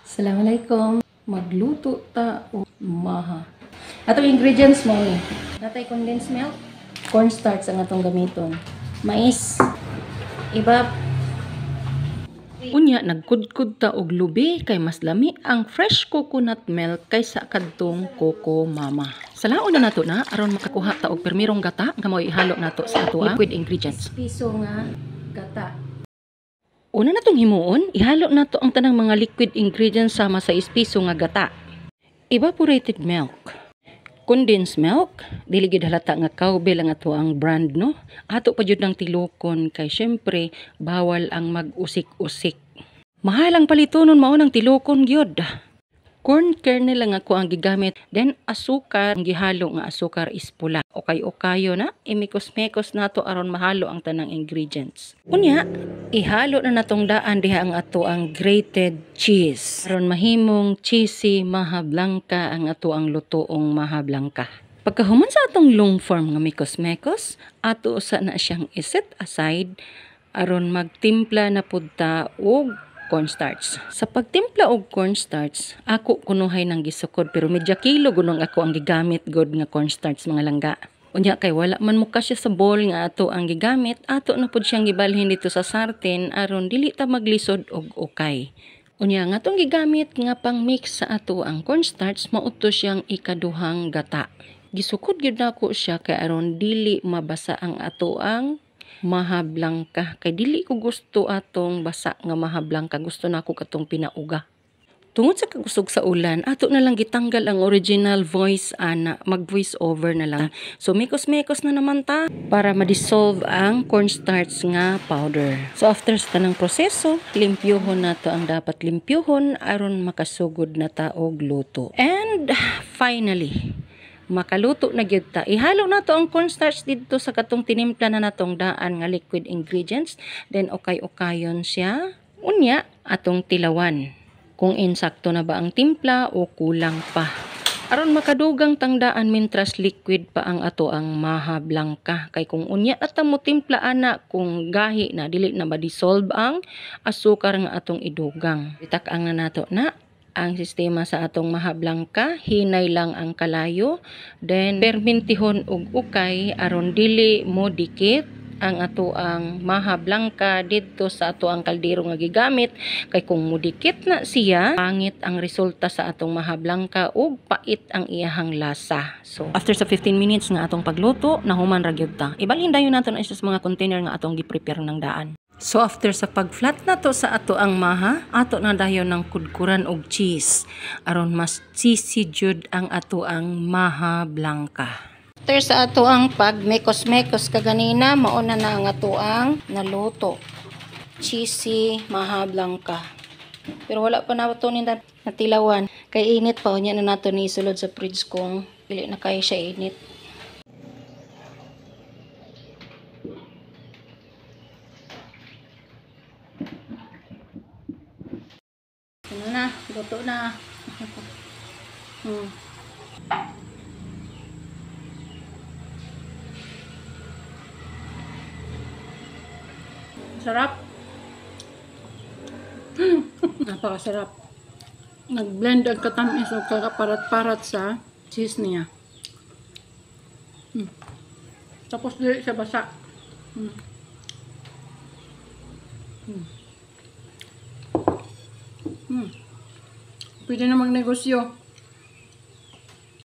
Assalamualaikum. Magluto ta og maha. Atong ingredients mo ni. Natay condensed milk, cornstarch ang atong gamiton. Mais, iba. Unya nagkudkod ta og lubi kay mas lami ang fresh coconut milk kaysa kadtong Coco Mama. Salaon na nato na aron makakuha ta og permirong gata nga mao ihalo nato sa ato liquid ingredients. Piso nga gata. Una natong himuon, ihalo nato ang tanang mga liquid ingredients sama sa ispiso nga gata. Evaporated milk, condensed milk, dili gid halata nga Cowbell ang ato ang brand no. Ato pa jud ng tilokon kay syempre bawal ang mag-usik-usik. Mahal ang palitonon mao ng tilokon gyud. Corn kernel lang ako ang gigamit, then asukar, ang gihalo nga asukar is pula. Okay-okayo na, imikos-mekos nato aron mahalo ang tanang ingredients. Unya, ihalo na natong daan diha ang ato ang grated cheese. Aron mahimong cheesy maha blanca ang ato ang lutoong maha blanca. Pagkahuman sa atong long form nga mikos-mekos, ato usa na siyang iset aside aron magtimpla na pud ta og cornstarch. Sa pagtimpla og cornstarch, ako kunuhay ng gisukod pero medya kilo gunong ako ang gigamit god nga cornstarch mga langga. Unya kay wala man mo kasya sa bowl nga ato ang gigamit, ato na pud siyang gibalhin dito sa sarten aron dili ta maglisod og ukay. Unya nga atong gigamit nga pang mix sa ato ang cornstarch mao to siyang ikaduhang gata. Gisukod gyud nako siya kay aron dili mabasa ang ato ang maha blanca kay dili ko gusto atong basa nga maha blanca, gusto nako katong pinauga. Tungod sa kagusog sa ulan, ato na lang gitanggal ang original voice ana, mag voice over na lang. So mikos-mekos na naman ta para ma-dissolve ang cornstarch nga powder. So after sa tanang proseso, limpyuhon nato ang dapat limpyuhon aron makasugod na ta og luto. And finally, makaluto na gyud ta. Ihalo nato ang cornstarch dito sa katong tinimpla na natong daan nga liquid ingredients. Then okay-okayon siya. Unya atong tilawan kung insakto na ba ang timpla o kulang pa. Aron makadugang tangdaan mintras liquid pa ang ato ang maha blanca. Kay kung unya at mo timpla ana kung gahi na dili na ma-dissolve ang asukar nga atong idugang. Itak-ang na nato na ang sistema sa atong maha blanca, hinay lang ang kalayo, then permintihon og ukay aron dili mo dikit ang ato ang maha blanca didto sa ato ang kaldero nga gigamit kay kung mudikit na siya, pangit ang resulta sa atong maha blanca ug pait ang iyahang lasa. So after sa 15 minutes nga atong pagluto, nahuman ra gyud ta. Ibalhin dayon nato na isa sa mga container nga atong gi-prepare ng daan. So after sa pag-flat na to sa ato ang maha, ato na dayon ng kudkuran og cheese aron mas cheesy jud ang ato ang maha blanca. After sa ato ang pag mekos-mekos kaganina, mauna na ang ato ang naluto. Cheesy maha blanca. Pero wala pa na ito natilawan. Kay init pa, unya na nato ni sulod sa fridge kung dili na kaya siya init. Ano na, luto na. Sarap. Napakasarap. Nag-blend ang katamis o kakaparat-parat sa cheese niya. Tapos dili siya basa. Pwede na magnegosyo.